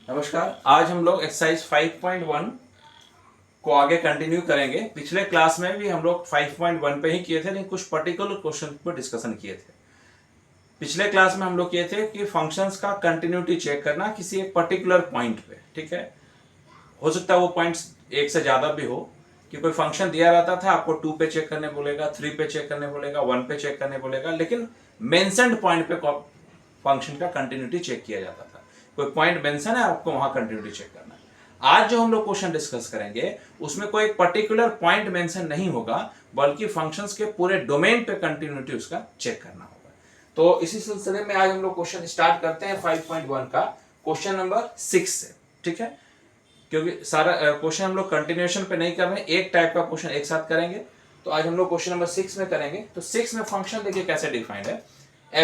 नमस्कार। आज हम लोग एक्सरसाइज 5.1 को आगे कंटिन्यू करेंगे। पिछले क्लास में भी हम लोग 5.1 पे ही किए थे, लेकिन कुछ पर्टिकुलर क्वेश्चन पर डिस्कशन किए थे। पिछले क्लास में हम लोग किए थे कि फंक्शंस का कंटिन्यूटी चेक करना किसी एक पर्टिकुलर पॉइंट पे। ठीक है, हो सकता है वो पॉइंट्स एक से ज्यादा भी हो, कि कोई फंक्शन दिया रहता था, आपको 2 पे चेक करने बोलेगा, 3 पे चेक करने बोलेगा, 1 पे चेक करने बोलेगा, लेकिन मेंशन्ड पॉइंट पे फंक्शन का कंटिन्यूटी चेक किया जाता था। कोई पॉइंट मेंशन है, आपको वहां कंटिन्यूटी चेक करना है। आज जो हम लोग क्वेश्चन डिस्कस करेंगे उसमें कोई एक पर्टिकुलर पॉइंट मेंशन नहीं होगा, बल्कि फंक्शंस के पूरे डोमेन पे कंटिन्यूटी उसका चेक करना होगा। तो इसी सिलसिले में आज हम लोग क्वेश्चन स्टार्ट करते हैं 5.1 का क्वेश्चन नंबर 6 से। ठीक है, क्योंकि सारा क्वेश्चन हम लोग कंटिन्यूएशन पे नहीं कर रहे हैं, एक टाइप का क्वेश्चन एक साथ करेंगे। तो आज हम लोग क्वेश्चन नंबर 6 में करेंगे। तो 6 में फंक्शन देखिए कैसे डिफाइंड है।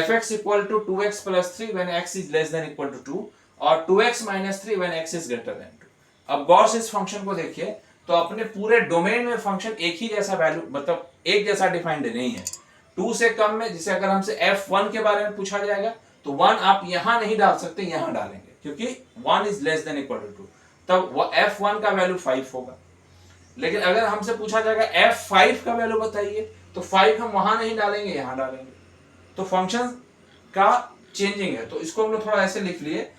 f(x) equal to 2x plus 3 when x is less than equal to 2 और 2x minus 3 when x is greater than 2। अब गौर से इस फंक्शन को देखिए, तो अपने पूरे डोमेन में फंक्शन एक ही जैसा वैल्यू, मतलब एक जैसा डिफाइंड नहीं है। 2 से कम में, जैसे अगर हमसे f1 के बारे में पूछा जाएगा तो 1 आप यहां नहीं डाल सकते, यहां डालेंगे, क्योंकि 1 is less than equal to 2, तब f1 का वैल्यू 5 होगा। लेकिन अगर हमसे पूछा जाएगा f5 का वैल्यू बताइए, तो 5 हम वहां नहीं डालेंगे, यहां डालेंगे। तो फंक्शन का चेंजिंग है। तो इसको हम लोग थोड़ा ऐसे लिख लिए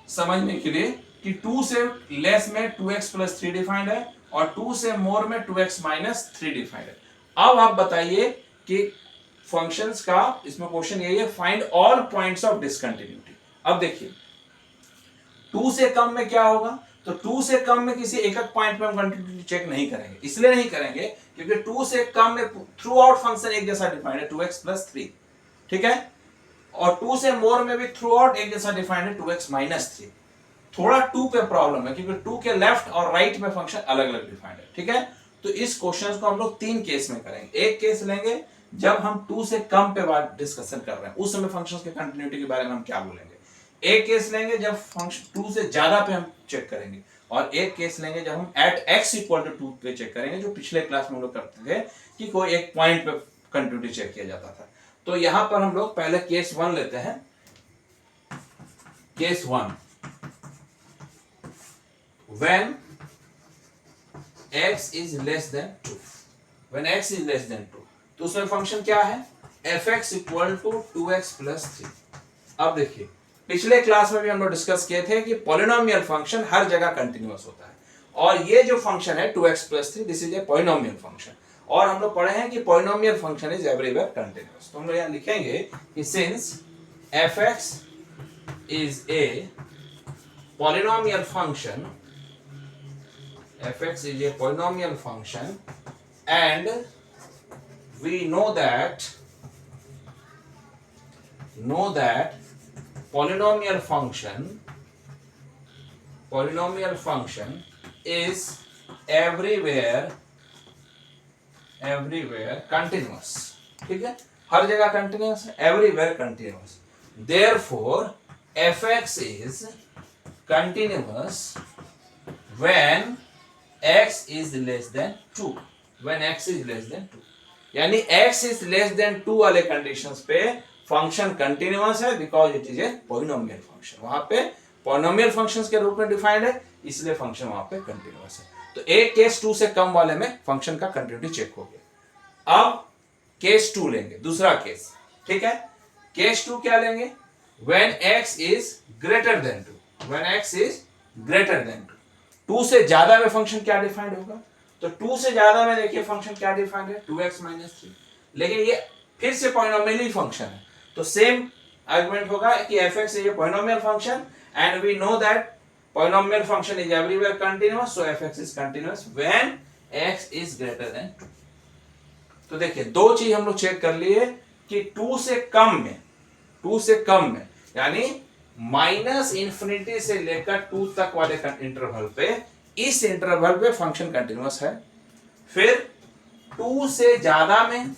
समझने के लिए कि 2 से लेस में 2x प्लस 3 डिफाइंड है और 2 से मोर में 2x माइनस 3 डिफाइंड है। अब आप बताइए कि फंक्शंस का, इसमें क्वेश्चन यही है, find all points of discontinuity. अब देखिए 2 से कम में क्या होगा, तो 2 से कम में किसी एक एक पॉइंट पे हम कंटिन्यूटी चेक नहीं करेंगे। इसलिए नहीं करेंगे क्योंकि 2 से कम में थ्रू आउट फंक्शन एक जैसा डिफाइंड है, 2x प्लस 3। ठीक है, और 2 से मोर में भी थ्रू आउट एक जैसा डिफाइंड है, 2x माइनस 3। थोड़ा 2 पे प्रॉब्लम है क्योंकि 2 के लेफ्ट और राइट में फंक्शन अलग अलग डिफाइंड है। ठीक है, तो इस क्वेश्चन को हम लोग 3 केस में करेंगे। एक केस लेंगे जब हम 2 से कम पे बात डिस्कशन कर रहे हैं, उस समय फंक्शंस के कंटिन्यूटी के बारे में हम क्या बोलेंगे। एक केस लेंगे जब फंक्शन 2 से ज्यादा पे हम चेक करेंगे, और एक केस लेंगे जब हम एट x इक्वल टू 2 पे चेक करेंगे, जो पिछले क्लास में हम लोग करते थे कि कोई एक पॉइंट पे कंटिन्यूटी चेक किया जाता था। तो यहां पर हम लोग पहले केस 1 लेते हैं। Case 1, when x is less than 2, when x is less than 2, तो उसमें फंक्शन क्या है, f(x) equal to 2x plus 3। अब देखिए पिछले क्लास में भी हम लोग डिस्कस किए थे कि पॉलिनोमियल फंक्शन हर जगह कंटिन्यूअस होता है, और ये जो फंक्शन है 2x plus 3, this is a polynomial function. और हम लोग पढ़े हैं कि polynomial function is everywhere continuous. तो हम लोग यहां लिखेंगे कि since f(x) is a polynomial function, f(x) is a polynomial function, and we know that polynomial function is everywhere continuous। ठीक है, हर जगह कंटिन्यूअस है, everywhere continuous. therefore f(x) is continuous when x is less than 2, when x is less than 2, यानी x is less than 2 वाले conditions पे function continuous है, because it is a polynomial function. वहां पे पॉलिनोमियल फंक्शंस के रूप में defined है, इसलिए फंक्शन वहां पे कंटिन्यूअस है। तो एक केस 2 से कम वाले में फंक्शन का कंटिन्यूटी चेक हो गया। अब केस 2 लेंगे, दूसरा केस। ठीक है, केस 2 क्या लेंगे, when x is greater than 2, when x is greater than 2, 2 से ज्यादा में फंक्शन क्या डिफाइंड होगा, तो 2 से ज्यादा में देखिए फंक्शन क्या डिफाइंड है, 2x माइनस 3। लेकिन ये फिर से पॉलिनोमियल फंक्शन है, तो सेम आर्गुमेंट होगा कि f(x) is a polynomial function and we know that polynomial function is everywhere continuous, so f(x) is continuous when x is greater than 2। तो देखिए दो चीज हम लोग चेक कर लिए कि 2 से कम में यानी माइनस इंफिनिटी से लेकर 2 तक वाले इंटरवल पे, इस इंटरवल पे फंक्शन कंटिन्यूअस है। फिर 2 से ज्यादा में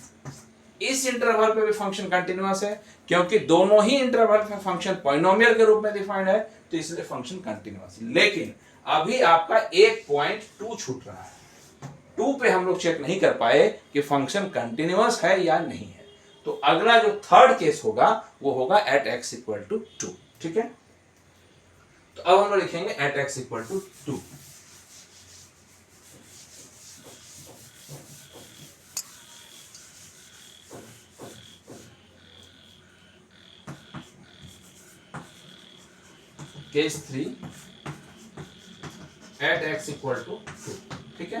इस इंटरवल पे भी फंक्शन कंटिन्यूअस है, क्योंकि दोनों ही इंटरवल में फंक्शन पॉलिनोमियल के रूप में डिफाइंड है, तो इसलिए फंक्शन कंटिन्यूअस है। लेकिन अभी आपका एक पॉइंट 2 छूट रहा है, 2 पे हम लोग चेक नहीं कर पाए कि फंक्शन कंटिन्यूअस है या नहीं है। तो अगला जो थर्ड केस होगा वो होगा एट x इक्वल टू 2। ठीक है, तो अब हम लोग लिखेंगे at x equal to 2। Case 3 at x equal to 2। ठीक है,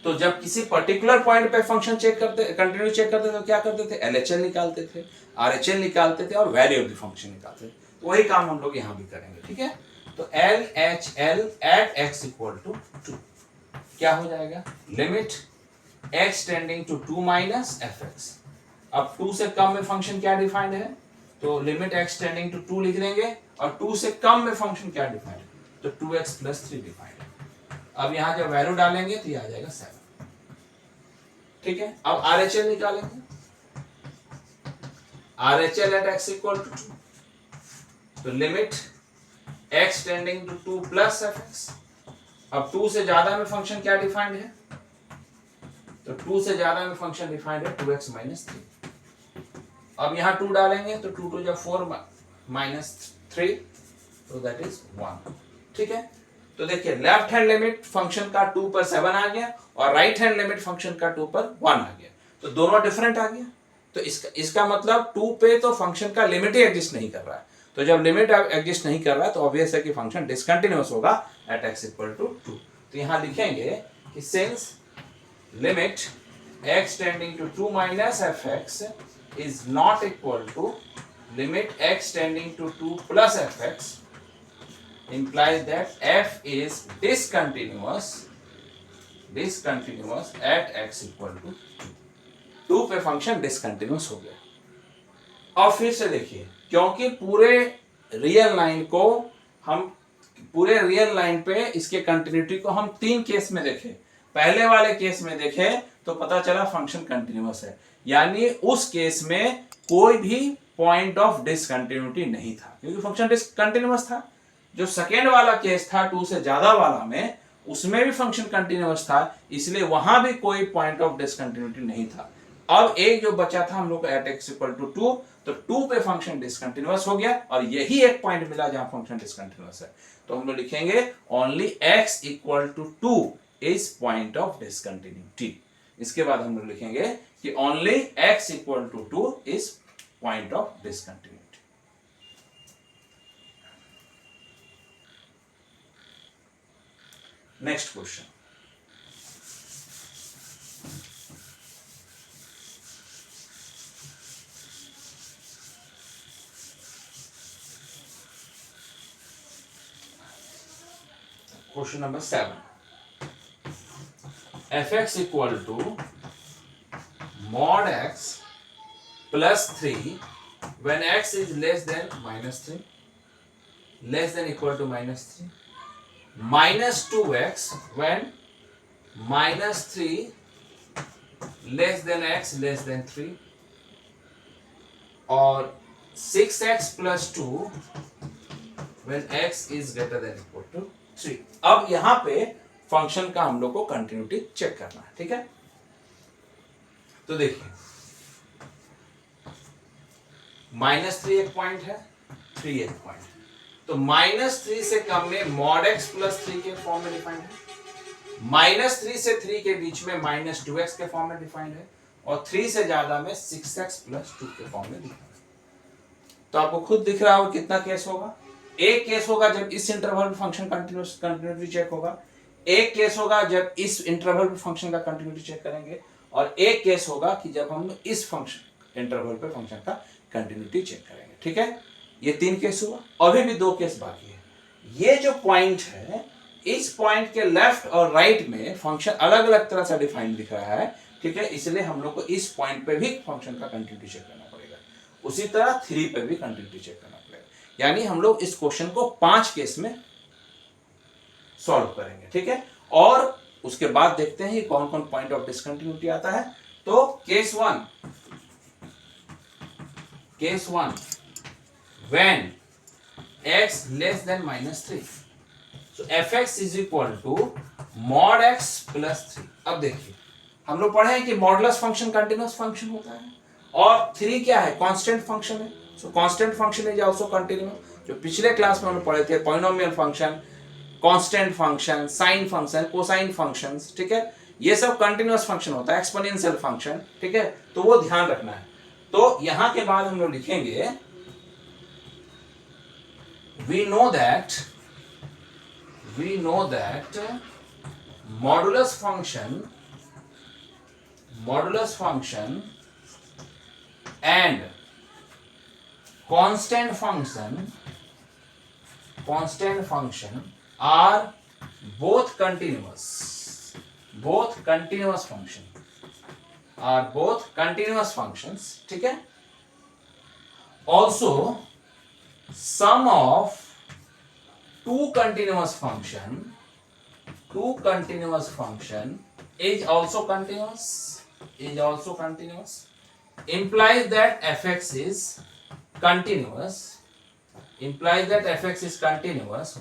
तो जब किसी पर्टिकुलर पॉइंट पे फंक्शन चेक करते, कंटिन्यू चेक करते तो क्या करते थे, एलएचएल निकालते थे, आरएचएल निकालते थे और वैल्यू ऑफ द फंक्शन निकालते थे। तो वही काम हम लोग यहां भी करेंगे। ठीक है, तो L H L at x equal to 2 क्या हो जाएगा, limit x tending to 2 minus f x. अब 2 से कम में फंक्शन क्या डिफाइंड है, तो लिमिट x टेंडिंग टू 2 लिख देंगे, और 2 से कम में फंक्शन क्या डिफाइंड है, तो 2x प्लस 3 डिफाइंड है। अब यहां जब वैल्यू डालेंगे तो ये आ जाएगा 7। ठीक है, अब आरएचएल निकालेंगे, RHL at x equal to 2, तो limit x tending to 2 plus f x. अब 2 से ज्यादा में फंक्शन क्या डिफाइंड है, तो 2 से ज्यादा में फंक्शन डिफाइंड है 2x माइनस 3। अब यहां 2 डालेंगे तो 2 2 जब 4 माइनस 3, तो दैट इज 1। ठीक है, तो देखिए लेफ्ट हैंड लिमिट फंक्शन का 2 पर 7 आ गया और राइट हैंड लिमिट फंक्शन का 2 पर 1 आ गया, तो दोनों डिफरेंट आ गया। तो इसका मतलब 2 पे तो फंक्शन का लिमिट ही एग्जिस्ट नहीं कर रहा है। तो जब लिमिट एग्जिस्ट नहीं कर रहा है तो ऑब्वियस है कि फंक्शन डिसकंटिन्यूअस होगा एट x इक्वल टू 2। तो यहां लिखेंगे कि since limit x tending to 2 minus f x is not equal to limit x tending to 2 plus f x, implies that f is discontinuous at x equal to 2 पे function discontinuous हो गया। अब फिर से देखिए, क्योंकि पूरे रियल लाइन पे इसके कंटिन्यूटी को हम 3 केस में देखें। पहले वाले केस में देखें तो पता चला फंक्शन कंटिन्यूअस है, यानी उस केस में कोई भी पॉइंट ऑफ डिसकंटिन्यूटी नहीं था क्योंकि फंक्शन डिसकंटिन्यूअस था। जो सेकेंड वाला केस था 2 से ज्यादा वाला में, उसमें भी फंक्शन कंटिन्यूअस था, इसलिए वहां भी कोई पॉइंट ऑफ डिसकंटिन्यूटी नहीं था। अब एक जो बचा था हम लोग एट x इक्वल टू 2, तो 2 पे फंक्शन डिसकंटिन्यूअस हो गया और यही एक पॉइंट मिला जहां फंक्शन डिसकंटिन्यूअस है। तो हम लोग लिखेंगे only x equal to 2 is point of discontinuity. इसके बाद हम लोग लिखेंगे कि only x equal to 2 is point of discontinuity. Next question, question number 7, fx equal to mod x plus 3 when x is less than minus 3, less than equal to minus 3, minus 2x when minus 3 less than x less than 3, और 6x plus 2 when x is greater than equal to 3। अब यहां पे function का हम लोग को continuity check करना है। ठीक है, तो देखिए -3 एक पॉइंट है, 3 एक पॉइंट, तो -3 से कम में mod x प्लस 3 के फॉर्म में डिफाइंड है, -3 से 3 के बीच में -2x के फॉर्म में डिफाइंड है, और 3 से ज्यादा में 6x प्लस 2 के फॉर्म में डिफाइंड है। तो आपको खुद दिख रहा होगा कितना केस होगा। एक केस होगा जब इस इंटरवल में फंक्शन कंटिन्यूटी चेक होगा, एक केस होगा जब इस इंटरवल पे फंक्शन का कंटिन्यूटी चेक करेंगे, और एक केस होगा कि जब हम इस फंक्शन इंटरवल पे फंक्शन का कंटिन्यूटी चेक करेंगे। ठीक है, ये 3 केस हुआ, अभी भी 2 केस बाकी है। ये जो पॉइंट है, इस पॉइंट के लेफ्ट और राइट में फंक्शन अलग अलग तरह से डिफाइंड दिख रहा है। ठीक है, इसलिए हम लोग को इस पॉइंट पे भी फंक्शन का कंटिन्यूटी चेक करना पड़ेगा, उसी तरह 3 पे भी कंटिन्यूटी चेक करना पड़ेगा। यानी हम लोग इस क्वेश्चन को 5 केस में सॉल्व करेंगे। ठीक है, और उसके बाद देखते हैं कौन कौन पॉइंट ऑफ डिसकंटिन्यूटी आता है। तो case 1 when x less than -3, so fx is equal to mod x plus 3। अब देखिए हम लोग पढ़े हैं कि मॉडुलस फंक्शन कंटिन्यूअस फंक्शन होता है, और 3 क्या है, कांस्टेंट फंक्शन है। सो constant function is also continuous, जो पिछले क्लास में हम पढ़े थे, polynomial function, constant function, sine function, cosine functions, ठीक है, ये सब कंटिन्यूअस फंक्शन होता है, एक्सपोनेंशियल फंक्शन, ठीक है, तो वो ध्यान रखना है। तो यहां के बाद हम लोग लिखेंगे we know that modulus function and constant function are both continuous functions, ठीक है। Also sum of two continuous function is also continuous, implies that fx is continuous,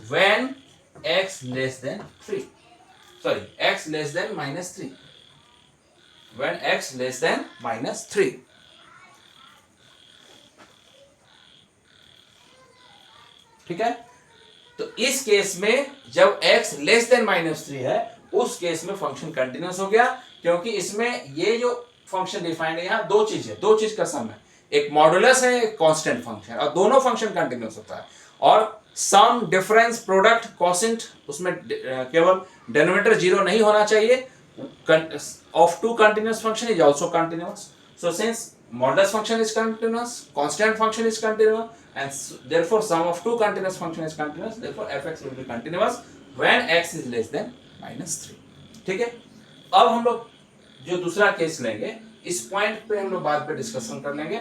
when x less than minus 3, when x less than minus 3, ठीक है। तो इस case में जब x less then minus 3 है, उस केस में फंक्शन कंटिन्यूअस हो गया, क्योंकि इसमें ये जो फंक्शन डिफाइंड है यहाँ दो चीज का सम है, एक मॉडुलस है, एक कांस्टेंट फंक्शन, और दोनों फंक्शन कंटिन्यूअस होता है। और सम, डिफरेंस, प्रोडक्ट, कोसेंट, उसमें केवल डिनोमिनेटर जीरो नहीं होना चाहिए। Of two continuous function is also continuous. So since modulus function is continuous, constant function is continuous, and therefore sum of two continuous function is continuous, therefore fx will be continuous when x is less than minus 3, ठीक है। अब हम लोग जो दूसरा case लेंगे, इस point पे हम लोग बाद में डिस्कशन कर लेंगे।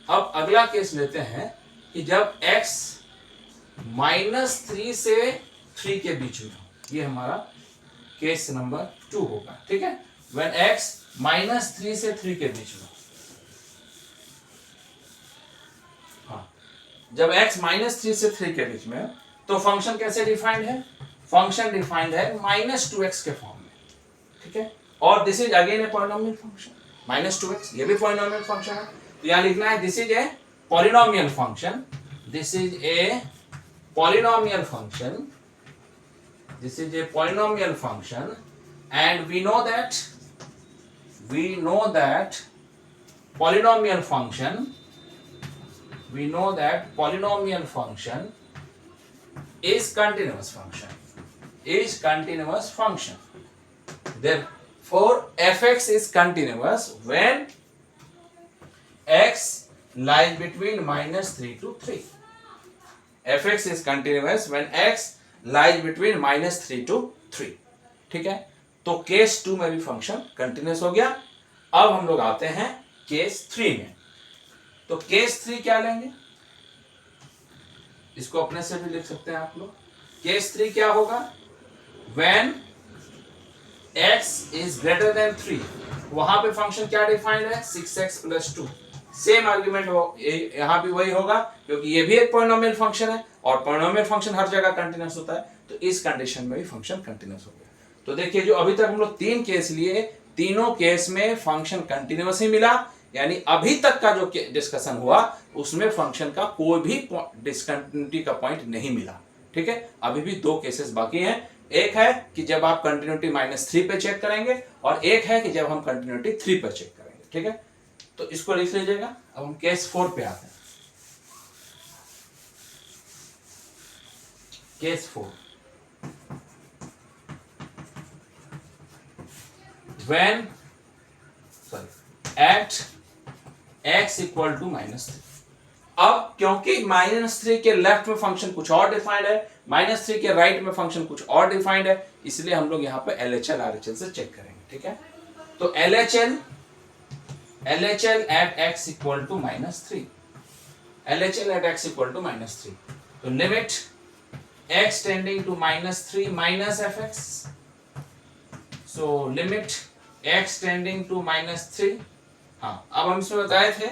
अब अगला केस लेते हैं कि जब x -3 से 3 के बीच में, ये हमारा केस नंबर 2 होगा, ठीक है। when x -3 से 3 के बीच में, जब x -3 से 3 के बीच में, तो फंक्शन कैसे डिफाइंड है? फंक्शन डिफाइंड है -2x के फॉर्म में, ठीक है। और this is again A polynomial function, -2x ये भी पॉलिनोमियल फंक्शन है। तो यहां लिखना है this is a polynomial function, this is a polynomial function, this is a polynomial function, and we know that polynomial function is continuous function. Therefore fx is continuous when x lies between -3 to 3. fx is continuous when x lies between -3 to 3, ठीक है। तो case 2 में भी function continuous हो गया। अब हम लोग आते हैं केस 3 में। तो केस 3 क्या लेंगे, इसको अपने से भी लिख सकते हैं आप लोग। केस 3 क्या होगा? when x is greater than 3, वहां पे फंक्शन क्या डिफाइंड है? 6x + 2। सेम आर्गुमेंट यहां भी वही होगा, क्योंकि ये भी एक पॉलिनोमियल फंक्शन है और पॉलिनोमियल फंक्शन हर जगह कंटिन्यूअस होता है, तो इस कंडीशन में भी फंक्शन कंटिन्यूअस हो गया। तो देखिए, जो अभी तक हम लोग 3 केस लिए, तीनों केस में फंक्शन कंटिन्यूअस ही मिला, यानी अभी तक का जो डिस्कशन हुआ उसमें फंक्शन का कोई भी डिसकंटिन्यूटी का पॉइंट नहीं मिला, ठीक है। अभी भी 2 केसेस बाकी हैं। एक है कि जब आप कंटिन्यूटी -3 पे चेक करेंगे, और एक है कि जब हम कंटिन्यूटी 3 पे चेक करेंगे, ठीक है। तो इसको लिख लीजिएगा। अब हम केस 4 पे आते हैं। Case 4, when at x = -3। अब क्योंकि -3 के लेफ्ट में फंक्शन कुछ और डिफाइंड है, -3 के राइट में फंक्शन कुछ और डिफाइंड है, इसलिए हम लोग यहाँ पे LHL RHL से चेक करेंगे, ठीक है। तो LHL at x = -3, LHL at x = -3, तो limit x tending to -3 minus fx, so limit x tending to -3। हाँ, अब हम इसमें बताए थे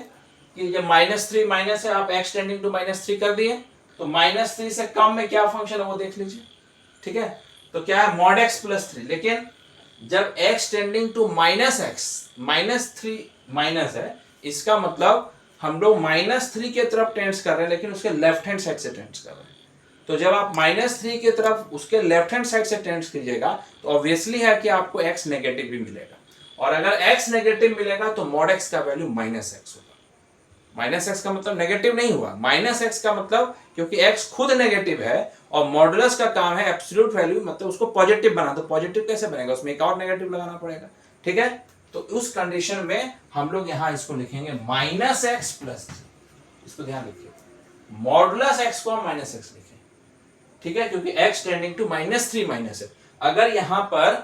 कि जब -3 माइनस है, आप x टेंडिंग टू -3 कर दिए, तो -3 से कम में क्या फंक्शन है वो देख लीजिए, ठीक है। तो क्या है? mod x + 3। लेकिन जब x टेंडिंग टू -3 माइनस है, इसका मतलब हम लोग -3 की तरफ टेंड्स कर रहे हैं, लेकिन उसके लेफ्ट हैंड साइड से टेंड्स कर रहे हैं। तो जब आप -3 की तरफ उसके लेफ्ट हैंड साइड से टेंड्स कीजिएगा तो ऑब्वियसली है कि आपको x नेगेटिव भी मिलेगा, और अगर x नेगेटिव मिलेगा तो mod x का वैल्यू -x होगा। -x का मतलब नेगेटिव नहीं हुआ, -x का मतलब क्योंकि x खुद नेगेटिव है और मॉडुलस का काम है एब्सोल्यूट वैल्यू मतलब उसको पॉजिटिव बनाना, तो पॉजिटिव कैसे बनेगा, उसमें एक और नेगेटिव लगाना पड़ेगा। ठीक है, तो उस कंडीशन में हम लोग यहां इसको लिखेंगे -x + 3। इसको ध्यान रखिए, मॉडुलस x को हम -x लिखें, ठीक है, क्योंकि x टेंडिंग टू -3 -x। अगर यहां पर,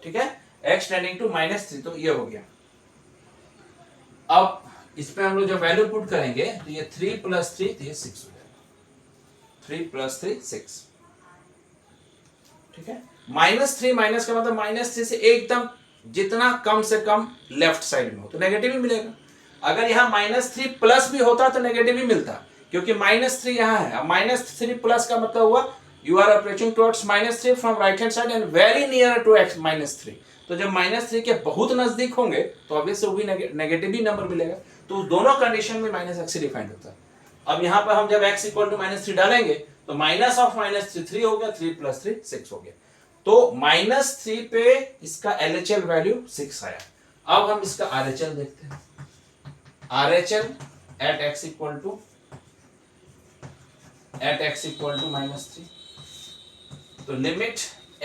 ठीक है, x टेंडिंग टू -3 तो ये हो गया। अब इस पे हम लोग जब वैल्यू पुट करेंगे तो ये 3 + 3 तो ये 6 हो जाएगा। 3 + 3 6, ठीक है। -3 माइनस का मतलब -3 से एकदम जितना कम से कम लेफ्ट साइड में हो तो नेगेटिव ही मिलेगा। अगर यहाँ -3 प्लस भी होता तो नेगेटिव ही मिलता, क्योंकि -3 यहाँ है। अब -3 प्लस का मतलब हुआ you are approaching towards -3 from right hand side and very near to x -3। तो जब -3 के बहुत नजदीक होंगे तो ऑब्वियसली वो भी नेगेटिव ही नंबर मिलेगा। तो दोनों कंडीशन में -x डिफाइंड होता है। अब यहाँ पर हम जब x = -3 डालेंगे तो माइनस ऑफ -3 3 हो गया, 3 + 3 6 हो गया। तो -3 पे इसका LHL वैल्यू 6 आया। अब हम इसका RHL देखते हैं। RHL at x = -3, तो limit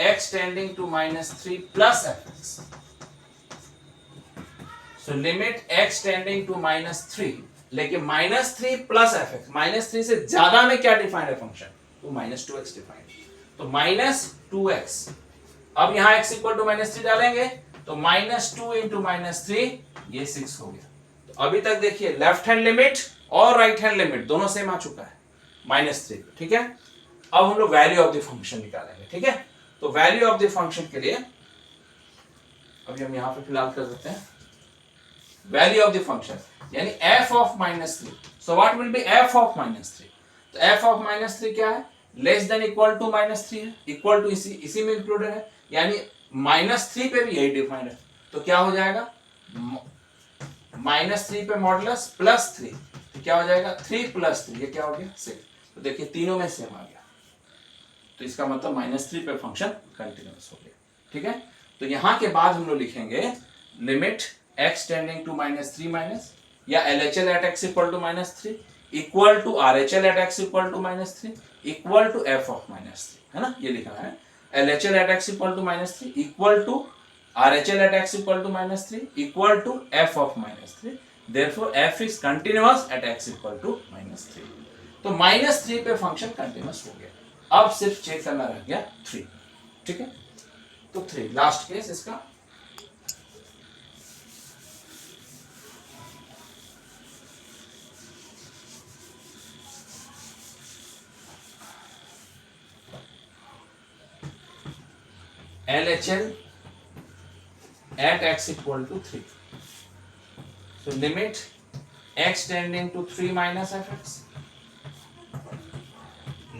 x tending to -3 plus fx, so limit x tending to -3, लेकिन -3 प्लस fx, -3 से ज्यादा में क्या डिफाइंड है फंक्शन, तो -2x डिफाइंड, तो -2x। अब यहां x = -3 डालेंगे तो -2 × -3 ये 6 हो गया। तो अभी तक देखिए लेफ्ट हैंड लिमिट और राइट हैंड लिमिट दोनों सेम आ चुका है -3, ठीक है। अब हम लोग वैल्यू ऑफ द फंक्शन निकालेंगे, ठीक है। तो वैल्यू ऑफ द फंक्शन के लिए अभी हम यहां पे फिलहाल कर देते हैं वैल्यू ऑफ द फंक्शन, यानी f of -3। So what will be f of -3, तो f of -3 क्या है, लेस देन इक्वल टू -3 है, इक्वल टू इसी में इंक्लूडेड है, यानी -3 पे भी यही डिफाइंड है। तो क्या हो जाएगा, -3 पे मॉडुलस +3, तो क्या हो जाएगा 3 + 3, ये क्या हो गया 6। तो देखिए तीनों में सेम आ गया, तो इसका मतलब -3 पे फंक्शन कंटिन्यूअस हो गया, ठीक है। तो यहां के बाद हम लोग लिखेंगे limit x tending to -3 minus, या LHL at x = -3 equal to RHL at x = -3 equal to f of -3, है ना, ये लिखना है। LHL at x = -3 equal to RHL at x = -3 equal to f of -3, therefore f is continuous at x = -3। तो -3 पे function continuous हो गया। अब सिर्फ चेक करना रह गया 3, ठीक है। तो 3 लास्ट केस इसका, LHL at x = 3, so limit x tending to 3 minus fx,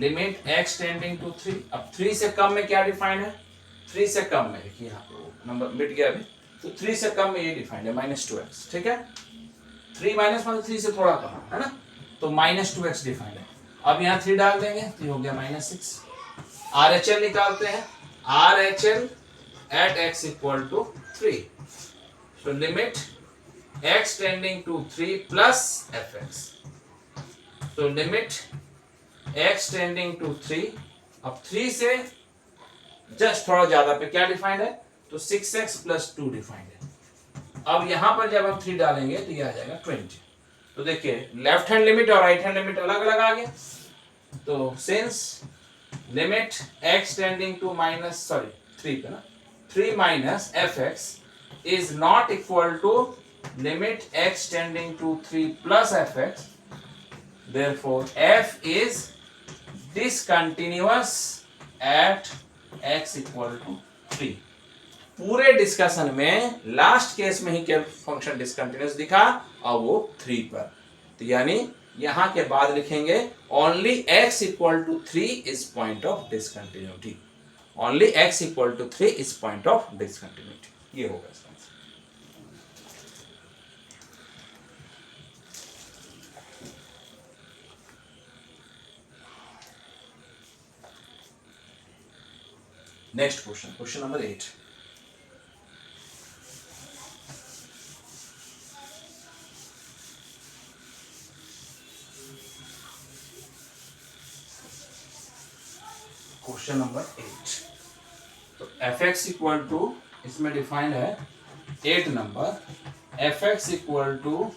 limit x tending to 3। अब 3 से कम में क्या डिफाइंड है, 3 से कम में देखिए यहाँ पे नंबर मिट गया अभी, तो 3 से कम में ये डिफाइंड है -2x, ठीक है। 3 माइनस मतलब 3 से थोड़ा कम, है ना, तो -2x डिफाइंड है। अब यहाँ 3 डाल देंगे तो ये हो गया -6। RHL निकालते हैं, RHL at x = 3, so limit x tending to 3 plus fx, so limit x tending to 3, अब 3 से जस्ट थोड़ा ज्यादा पे क्या डिफाइंड है, तो 6x + 2 डिफाइंड है। अब यहां पर जब हम 3 डालेंगे तो ये आ जाएगा 20। तो देखिए लेफ्ट हैंड लिमिट और राइट हैंड लिमिट अलग अलग आ गया, तो since limit x tending to -3 पे ना 3 minus fx is not equal to limit x tending to 3 plus fx, therefore f is discontinuous at x = 3। पूरे डिस्कशन में लास्ट केस में ही क्या फंक्शन डिसकंटिन्यूअस दिखा, और वो 3 पर, तो यानी यहां के बाद लिखेंगे only x = 3 is point of discontinuity, only x = 3 is point of discontinuity, ये होगा इसका। Next question, question number 8। Question number 8। तो एफ एक्स इक्वल टू, इसमें डिफाइंड है 8 number, f x equal to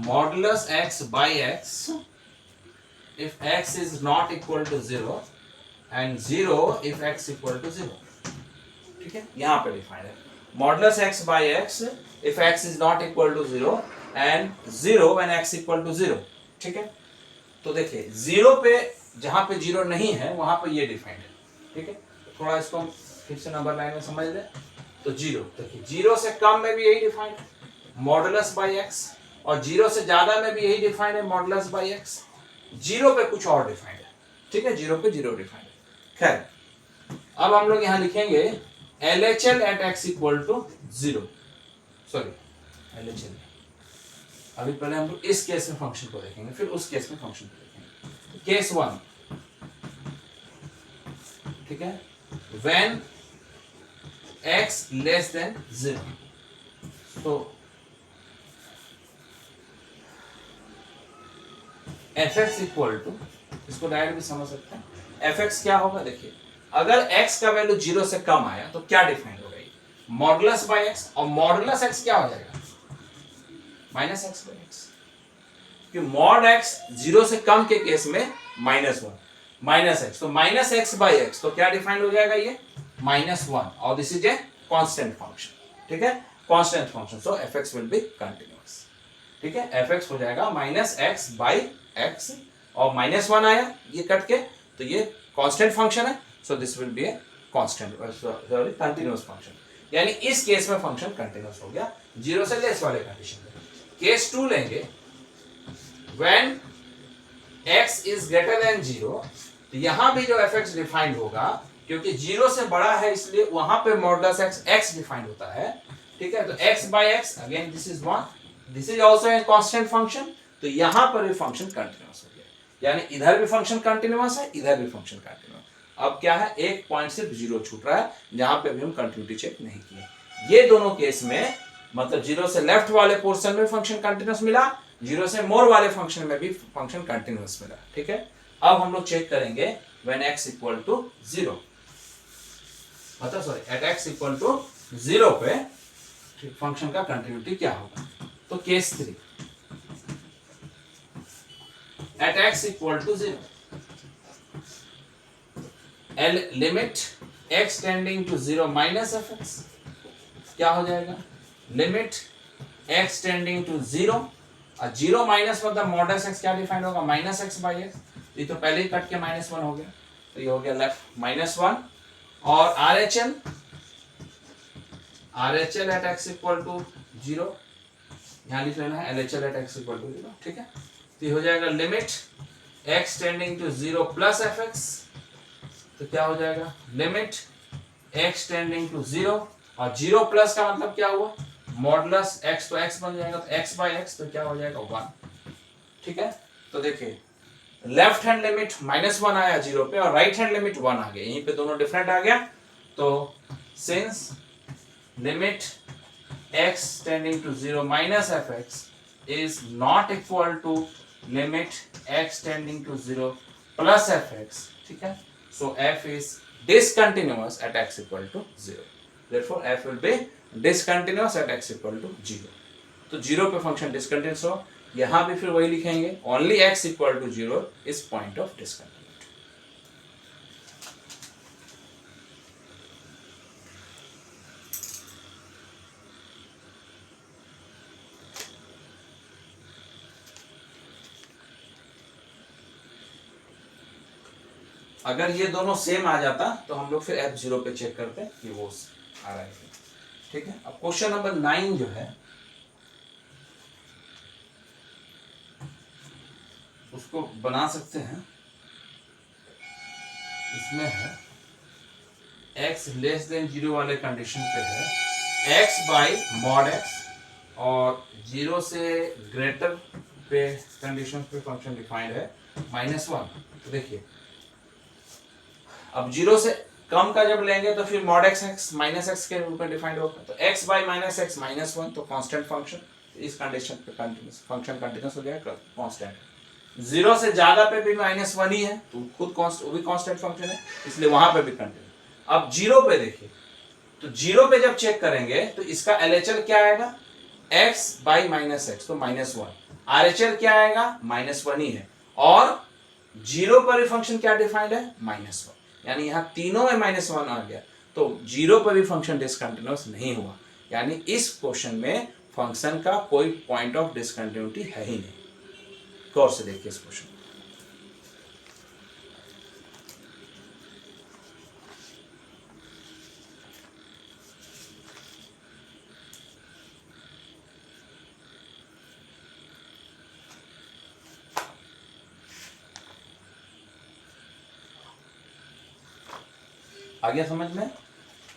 modulus x by x if x is not equal to 0 and 0 if x equal to 0। ठीक है, यहां पे defined है modulus x by x if x is not equal to 0 and 0 when x equal to 0। ठीक है, तो देखिए 0 पे, जहां पे 0 नहीं है वहां पे ये डिफाइंड है। ठीक है, तो थोड़ा इसको फिर से नंबर लाइन में समझ लें। तो 0, देखिए 0 से कम में भी यही डिफाइंड है मॉडुलस बाई x, और 0 से ज्यादा में भी यही डिफाइंड है मॉडुलस बाई x। 0 पे कुछ और डिफाइंड है। ठीक है, 0 पे 0 डिफाइंड है। खैर, अब हम लोग यहां लिखेंगे LHL at x equal to 0। Sorry, LHL, अभी पहले हम लोग इस केस में फंक्शन को देखेंगे, फिर उस केस में फंक्शन को देखेंगे। केस 1, ठीक है, व्हेन x लेस देन 0। तो एफ एक्स इक्वल टू, इसको डायरेक्ट भी समझ सकते हैं। एफ एक्स क्या होगा, देखिए अगर x का वैल्यू 0 से कम आया तो क्या डिफाइंड होगा, मॉडुलस बाय x, और मॉडुलस x क्या हो जाएगा, माइनस एक्स बाय एक्स। क्योंकि मॉड x 0 से कम के केस में -1 माइनस एक्स, तो माइनस एक्स बाय एक्स, तो क्या डिफाइंड हो जाएगा ये -1, और this is A constant function. ठीक है, constant function, so F x will be continuous. ठीक है, एफ एक्स हो जाएगा माइनस एक्स बाई एक्स, और -1 आया ये कट के, तो ये कांस्टेंट फंक्शन है, so this will be a constant, sorry continuous function. यानी इस केस में फंक्शन कंटिन्यूअस हो गया 0 से लेस वाले कंडीशन में। केस 2 लेंगे, when x is greater then 0, तो यहां भी जो fx डिफाइंड होगा, क्योंकि 0 से बड़ा है इसलिए वहां पे मॉडुलस x डिफाइंड होता है। ठीक है, तो x by x, again this is 1, this is also a constant function, तो यहां पर भी फंक्शन कंटिन्यूअस हो गया। यानी इधर भी फंक्शन कंटिन्यूअस है, इधर भी फंक्शन कंटिन्यूअस। अब क्या है, एक पॉइंट सिर्फ 0 छूट रहा है, जहां पे भी हम कंटिन्यूटी चेक नहीं किए। ये दोनों केस में मतलब 0 से लेफ्ट वाले पोर्शन में फंक्शन कंटिन्यूअस मिला, 0 से मोर वाले फंक्शन में भी फंक्शन कंटिन्यूअस मिला। ठीक है, अब हम लोग चेक करेंगे व्हेन x इक्वल टू 0, मतलब sorry at x equal to 0 पे फंक्शन का कंटिन्यूटी क्या होगा। तो case 3, at x equal to 0, L limit x tending to 0 minus f x, क्या हो जाएगा, लिमिट x टेंडिंग टू 0, और 0 माइनस मतलब मॉडुलस x क्या डिफाइंड होगा, माइनस एक्स बाई एक्स। ये तो पहले ही कट के -1 हो गया, तो ये हो गया लेफ्ट -1, और RHL at x equal to 0, यहाँ लिख लेना है LHL at x equal to 0। ठीक है, तो ये हो जाएगा limit x tending to 0 plus f x, तो क्या हो जाएगा, लिमिट x टेंडिंग टू 0, और 0 प्लस का मतलब क्या हुआ, मॉडुलस x, तो x बन जाएगा, तो x बाय x, तो क्या हो जाएगा 1। ठीक है, तो देखिए लेफ्ट हैंड लिमिट -1 आया 0 पे, और राइट हैंड लिमिट 1 आ गया, यहीं पे दोनों डिफरेंट आ गया। तो since limit x tending to 0 minus f x is not equal to limit x tending to 0 plus f x, ठीक है, so f is discontinuous at x equal to 0, therefore f will be discontinuous at x equal to 0। तो 0 पे function discontinuous हो, यहां भी फिर वही लिखेंगे, only x equal to 0 is point of discontinuity। अगर ये दोनों सेम आ जाता तो हम लोग फिर f0 पे चेक करते कि वो आ रहा है। ठीक है, अब क्वेश्चन नंबर 9 जो है उसको बना सकते हैं। इसमें है x लेस देन 0 वाले कंडीशन पे है x बाई मॉड x, और 0 से ग्रेटर पे कंडीशन पे फंक्शन डिफाइंड है -1। तो देखिए अब 0 से कम का जब लेंगे तो फिर mod x x minus x के रूप में डिफाइंड होगा, तो x by minus x minus one, तो कांस्टेंट फंक्शन, इस कंडीशन पे कंटिन्यूस फंक्शन कंटिन्यूस हो जाएगा, कांस्टेंट। जीरो से ज्यादा पे भी माइनस वन ही है तो खुद वो भी कांस्टेंट फंक्शन है, इसलिए वहां पे भी कंटिन्यू। अब जीरो पे देखिए, तो जीरो पे जब चेक करेंगे तो इसका एलएचएल क्या आएगा, x बाई माइनस एक्स, तो माइनस वन। आरएचएल क्या आएगा, माइनस वन ही है, और जीरो पर भी फंक्शन क्या डिफाइंड है, माइनस वन, यानी यहां तीनों में माइनस वन आ गया, तो जीरो पर भी फंक्शन डिसकंटिन्यूअस नहीं हुआ, यानी इस क्वेश्चन में फंक्शन का कोई पॉइंट ऑफ डिसकंटिन्यूटी है ही नहीं। गौर से देखिए इस क्वेश्चन। आ गया समझ में,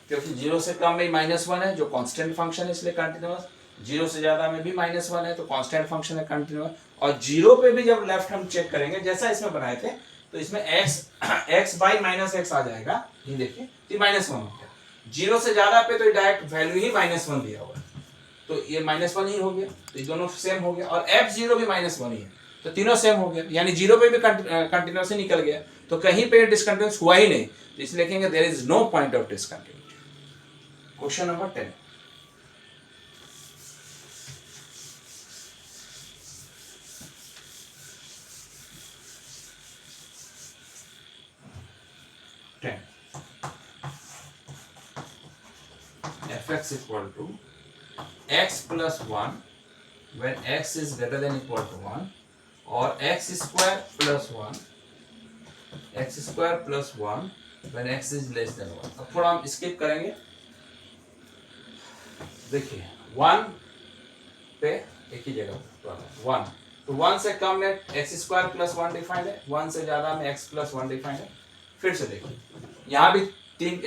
क्योंकि जीरो से कम में माइनस वन है जो कांस्टेंट फंक्शन है इसलिए कंटिन्यूअस, जीरो से ज्यादा में भी माइनस वन है तो कांस्टेंट फंक्शन है कंटिन्यूअस, और जीरो पे भी जब लेफ्ट हम चेक करेंगे जैसा इसमें बनाए थे, तो इसमें x बाई माइनस एक्स आ जाएगा, ये देखिए ये माइनस वन हो गया, जीरो से ज्यादा पे तो डायरेक्ट वैल्यू ही माइनस वन दिया हुआ है, तो ये माइनस वन ही हो गया, तो ये दोनों सेम हो गया, और एफ जीरो भी माइनस वन ही है, तो तीनों सेम हो गया, यानी जीरो पे भी कंटिन्यूअस ही निकल गया, तो कहीं पे डिसकंटिन्यूअस हुआ ही नहीं, तो इसलिए लिखेंगे there is no point of discontinuity. Question number 10, fx equal to x plus 1 when x is greater than equal to 1 और x square plus 1 when x is less than 1। अब थोड़ा हम स्किप करेंगे, देखिए 1 पे एक ही जगह 1, तो 1 से कम में x स्क्वायर प्लस 1 डिफाइंड है, 1 से ज्यादा में x प्लस 1 डिफाइंड है। फिर से देखिए यहाँ भी तीन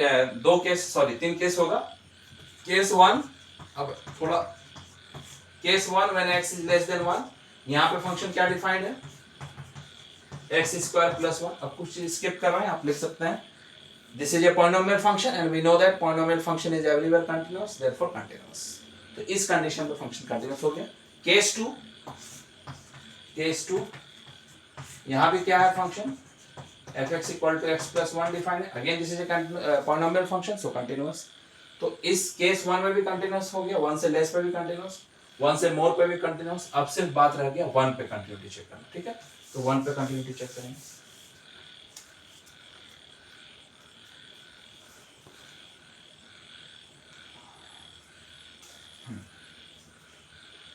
केस होगा, केस 1, अब थोड़ा case 1 when x is less than 1, यहाँ पे फंक्शन क्या डिफाइंड है, x स्क्वायर प्लस 1। अब कुछ स्किप कर रहे हैं, आप लिख सकते हैं this is a polynomial function and we know that polynomial function is everywhere continuous, therefore continuous, तो इस कंडीशन पे फंक्शन कंटीन्यूअस हो गया। केस 2 यहाँ भी क्या है function fx equal to x plus 1 defined है, again this is a polynomial function so continuous, तो इस केस 1 में भी कंटीन्यूअस हो गया, 1 से लेस पे भी कंटीन्यूअस, 1 से मोर पे भी कंटीन्यूअस, अब सिर्फ बात रह गया 1 पे कंटीन्यूटी चेक करना, ठीक है, तो 1 पे कंटीन्यूटी चेक करेंगे।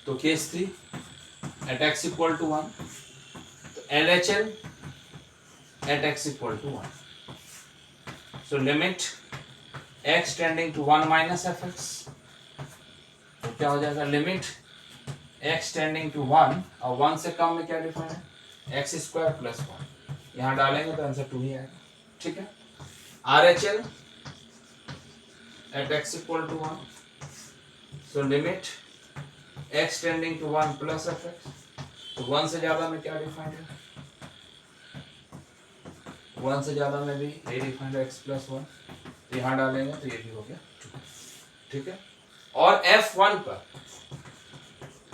तो case 3 at x equal to 1, तो LHL at x equal to 1, so limit x tending to 1 minus fx, तो क्या हो जाएगा, लिमिट x टेंडिंग टू 1, और 1 से कम में क्या डिफाइन है, x स्क्वायर प्लस 1, यहाँ डालेंगे तो आंसर 2 ही आएगा, ठीक है। RHL at x equal to 1, so limit x tending to 1 plus fx, तो 1 से ज्यादा में क्या डिफाइंड है, 1 से ज्यादा में भी ये डिफाइंड है x प्लस 1, तो यहाँ डालेंगे तो ये भी हो गया 2, ठीक है। और F1 पर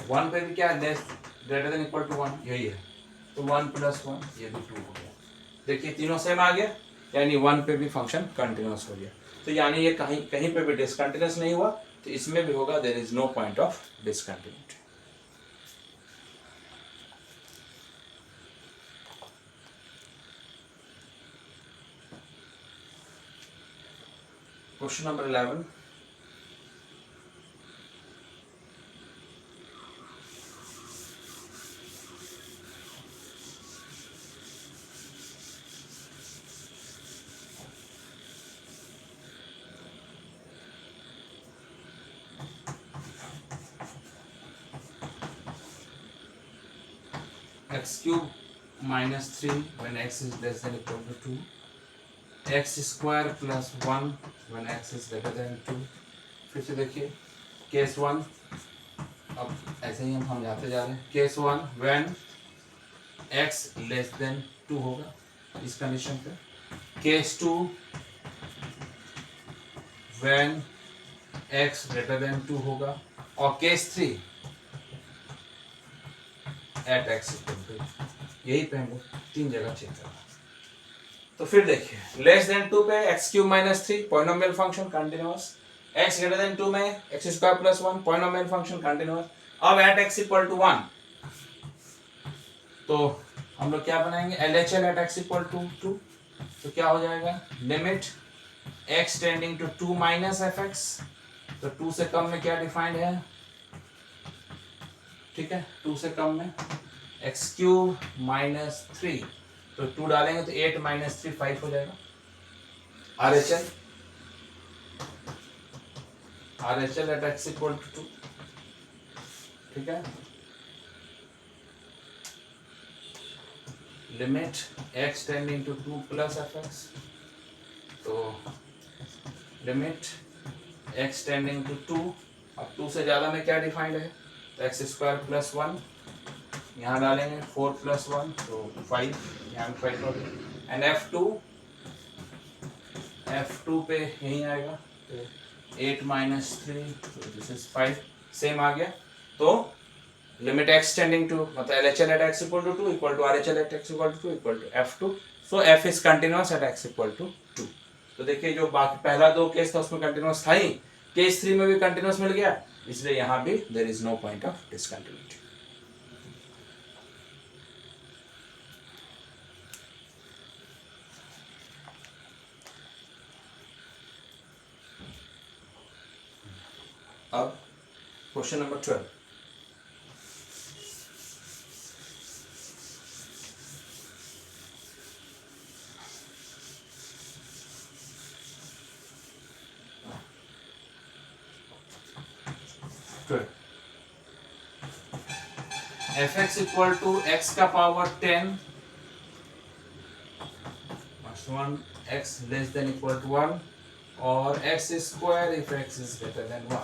1 पे भी क्या less greater than equal to 1 यही है, तो 1 प्लस 1 ये भी 2 हो गया, देखिए तीनों सेम आ गया, यानी 1 पे भी फंक्शन कंटिन्यूअस हो गया, तो यानी ये कहीं पे भी डिसकंटिन्यूअस नहीं हुआ, तो इसमें भी होगा there is no point of discontinuity. Question number 11, x cube minus 3 when x is less than equal to 2, x square plus 1 when x is greater than 2। फिर से देखिए केस 1, अब ऐसे ही हम जाते जा रहे हैं, case 1 when x less than 2 होगा इस कंडीशन पे, case 2 when x greater than 2 होगा, और case 3 at x equal to, यही पे हमको 3 जगह चेक करना। तो फिर देखिए लेस देन 2 पे x cube minus 3 polynomial function continuous, x greater than 2 में x square plus 1 polynomial function continuous. अब एट x इक्वल टू 1 तो हम लोग क्या बनाएंगे, LHL at x equal to 2, तो क्या हो जाएगा, limit x tending to 2 minus fx, तो 2 से कम में क्या डिफाइंड है, ठीक है 2 से कम में x क्यूब माइनस 3, तो 2 डालेंगे तो 8 माइनस 3 5 हो जाएगा। RHL at x equal to 2, ठीक है, limit x tending to 2 plus fx, तो लिमिट x टेंडिंग टू 2, अब 2 से ज़्यादा में क्या डिफाइंड है, तो x स्क्वायर प्लस 1, यहाँ डालेंगे 4 प्लस 1 तो 5, यहाँ में 5 हो गया, एंड F2 पे यहीं आएगा, तो 8 माइनस 3 तो दिस इज 5, सेम आ गया। तो लिमिट x टेंडिंग टू मतलब LHL at x equal to 2 equal to RHL at x equal to 2 equal to F2, so F is continuous at x equal to 2। तो देखिए जो बाकी पहला 2 केस था उसमें कंटिन्यूअस था ही, केस 3 में भी कंटिन्यूअस मिल गया, इसलिए यहाँ भी there is no point of discontinuity. अब question number 12, fx equal to x का power 10 1 x less than equal to 1 और x square if x is greater than 1,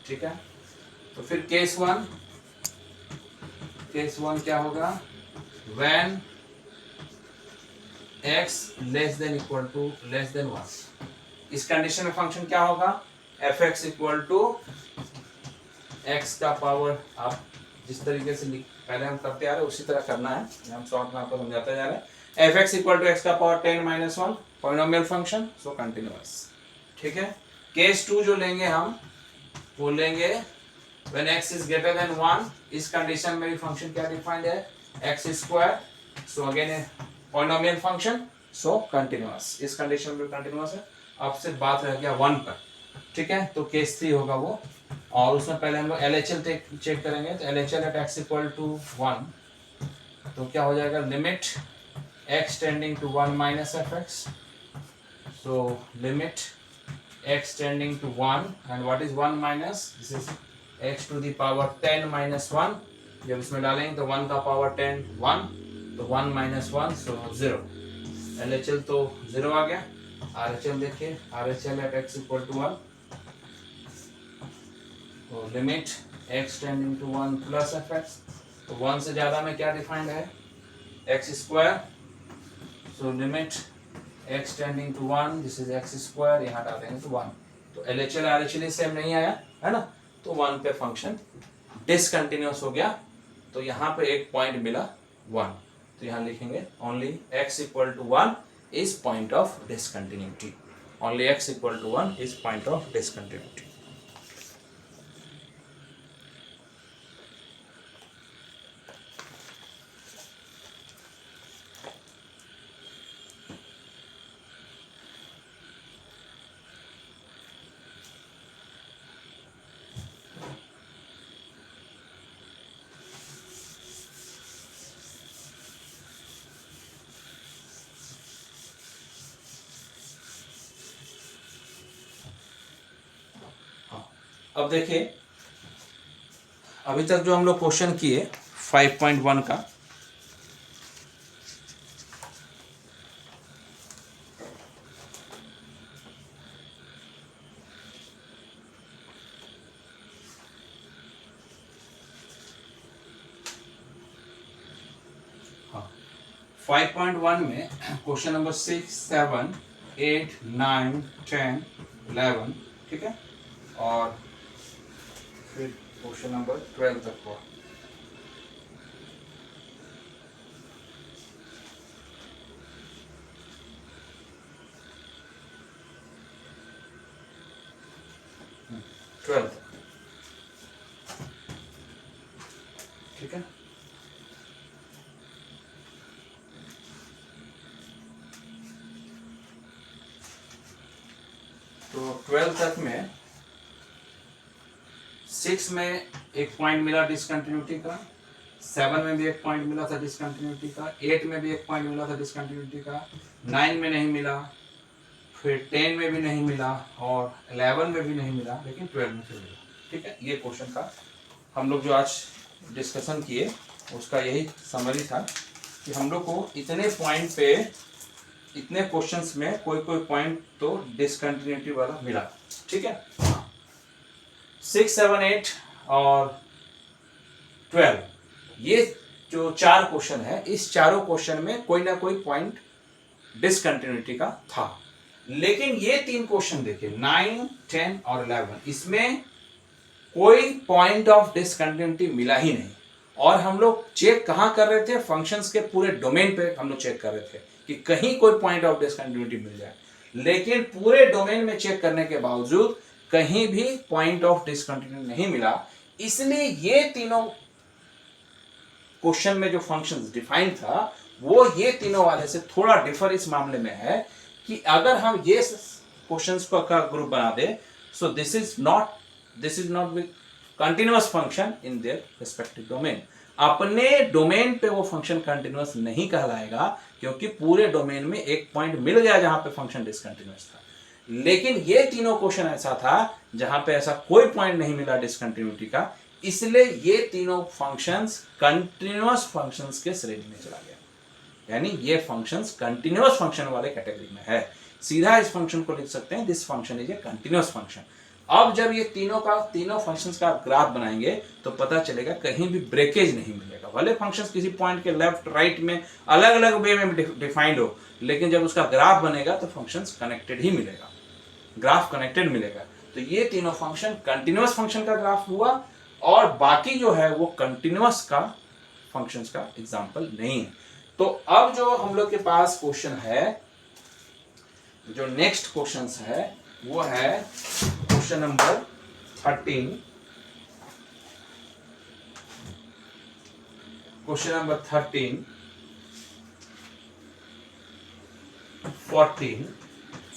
ठीक है। तो फिर केस 1 क्या होगा, when x less than equal to less than 1, इस कंडीशन में फंक्शन क्या होगा, fx इक्वल टू x का पावर, आप जिस तरीके से पहले हम करते आ रहे उसी तरह करना है, हम शॉर्ट में आपको समझाते जा रहे हैं। fx इक्वल टू x का power 10 minus 1 polynomial function, so continuous, ठीक है। केस 2 जो लेंगे हम वो लेंगे when x is greater than 1, इस कंडीशन में भी फंक्शन क्या डिफाइंड है, x square, so again polynomial function, so continuous, इस कंडीशन में कंटिन्यूअस है। अब सिर्फ बात रह गया 1 पर, ठीक है, तो केस 3 होगा वो, और उसमें पहले हम लोग LHL चेक करेंगे, तो LHL at x equal to 1, तो क्या हो जाएगा, limit x tending to 1 minus fx, so limit x tending to 1 and what is 1 minus, this is x to the power 10 minus 1, जब इसमें डालेंगे तो 1 का पावर 10 1, तो 1 माइनस 1 सो 0, LHL तो 0 आ गया। RHL देखिए, RHL at x equal to 1, तो limit x tending to 1 plus fx, तो 1 से ज़्यादा में क्या डिफाइंड है, x square, so limit x tending to 1, this is x square, यहाँ डालेंगे तो 1, तो LHL RHL सेम नहीं आया है ना, तो 1 पे फंक्शन डिसकंटिन्यूअस हो गया, तो यहाँ पे एक पॉइंट मिला 1, तो यहाँ लिखेंगे only x equal to 1 is point of discontinuity, only x equal to 1 is point of discontinuity. अब देखिए अभी तक जो हम लोग क्वेश्चन किए 5.1 का, हाँ 5.1 में क्वेश्चन नंबर 6, 7, 8, 9, 10 11, ठीक है, और फिर क्वेश्चन नंबर 12 तक हुआ। ट्वेल्थ, ठीक है। तो 12 तक में 6 में एक पॉइंट मिला डिसकंटिन्यूटी का, 7 में भी एक पॉइंट मिला था डिसकंटिन्यूटी का, 8 में भी एक पॉइंट मिला था डिसकंटिन्यूटी का, 9 में नहीं मिला, फिर 10 में भी नहीं मिला और 11 में भी नहीं मिला, लेकिन 12 में फिर मिला, ठीक है। ये क्वेश्चन का हम लोग जो आज डिस्कशन किए उसका यही समरी था कि हम लोग को इतने पॉइंट पे, इतने क्वेश्चंस में कोई कोई पॉइंट तो डिसकंटिन्यूटी वाला मिला, ठीक है। 6, 7, 8 और 12, ये जो 4 क्वेश्चन है, इस चारों क्वेश्चन में कोई ना कोई पॉइंट डिसकंटिन्यूटी का था। लेकिन ये 3 क्वेश्चन देखिए 9, 10 और 11, इसमें कोई पॉइंट ऑफ डिसकंटिन्यूटी मिला ही नहीं। और हम लोग चेक कहां कर रहे थे? फंक्शंस के पूरे डोमेन पे हम लोग चेक कर रहे थे कि कहीं कोई पॉइंट ऑफ डिसकंटिन्यूटी मिल जाए। लेकिन पूरे डोमेन में चेक करने के बावजूद कहीं भी पॉइंट ऑफ डिसकंटिन्यूटी नहीं मिला। इसलिए ये तीनों क्वेश्चन में जो फंक्शंस डिफाइन था वो ये तीनों वाले से थोड़ा डिफर इस मामले में है कि अगर हम ये क्वेश्चंस का ग्रुप बना दे, so this is not continuous function in their respective domain. अपने डोमेन पे वो फंक्शन कंटिन्यूअस नहीं कहलाएगा, क्योंकि पूरे डोमेन में एक पॉइंट मिल गया जहां पे फंक्शन डिसकंटिन्यूअस था। लेकिन ये तीनों क्वेश्चन ऐसा था जहां पे ऐसा कोई पॉइंट नहीं मिला डिसकंटिन्यूटी का, इसलिए ये तीनों फंक्शंस कंटिन्यूअस फंक्शंस के श्रेणी में चला गया। यानी ये फंक्शंस कंटिन्यूअस फंक्शन वाले कैटेगरी में है। सीधा इस फंक्शन को लिख सकते हैं, this function is a continuous function. अब जब ये तीनों फंक्शंस का ग्राफ बनाएंगे तो पता चलेगा कहीं भी ब्रेकेज नहीं मिलेगा। भले फंक्शंस किसी पॉइंट के लेफ्ट राइट में अलग अलग वे में डिफाइंड हो, लेकिन जब उसका ग्राफ बनेगा तो फंक्शंस कनेक्टेड ही मिलेगा, ग्राफ कनेक्टेड मिलेगा। तो ये तीनों फंक्शन कंटिन्यूअस फंक्शन का ग्राफ हुआ, और बाकी जो है वो कंटिन्यूअस का फंक्शंस का एग्जांपल नहीं है। तो अब जो हम लोग के पास क्वेश्चन है, जो नेक्स्ट क्वेश्चंस है वो है क्वेश्चन नंबर 13, क्वेश्चन नंबर 13, 14,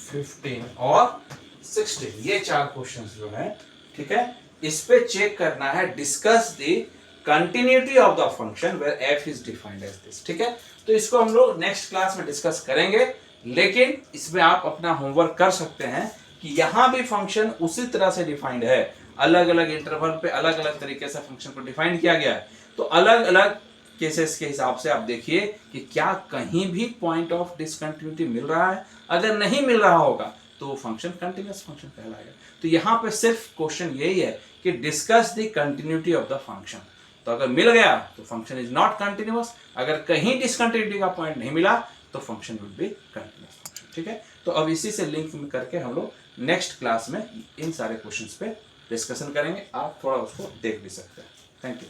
15 और 16, ये 4 क्वेश्चंस जो है, ठीक है। इस पे चेक करना है, discuss the continuity of the function where f is defined as this, ठीक है। तो इसको हम लोग नेक्स्ट क्लास में डिस्कस करेंगे, लेकिन इसमें आप अपना होमवर्क कर सकते हैं कि यहां भी फंक्शन उसी तरह से डिफाइंड है, अलग अलग इंटरवल पे अलग अलग तरीके से फंक्शन को डिफाइन किया गया है। तो अलग अलग केसेस के हिसाब से आप देखिए कि क्या कहीं भी पॉइंट ऑफ डिसकंटिन्यूटी मिल रहा है। अगर नहीं मिल रहा होगा तो वो फंक्शन कंटिन्यूअस फंक्शन कहलाएगा। तो यहाँ पे सिर्फ क्वेश्चन यही है कि discuss the continuity of the function. तो अगर मिल गया तो फंक्शन इज नॉट कंटिन्यूअस, अगर कहीं डिसकंटिन्यूटी का पॉइंट नहीं मिला तो function will be continuous function, ठीक है। तो अब इसी से लिंक करके हम लोग नेक्स्ट क्लास में इन सारे क्वेश्चंस पे डिस्कशन करेंगे। आप थोड़ा उसको देख भी सकते हैं। Thank you.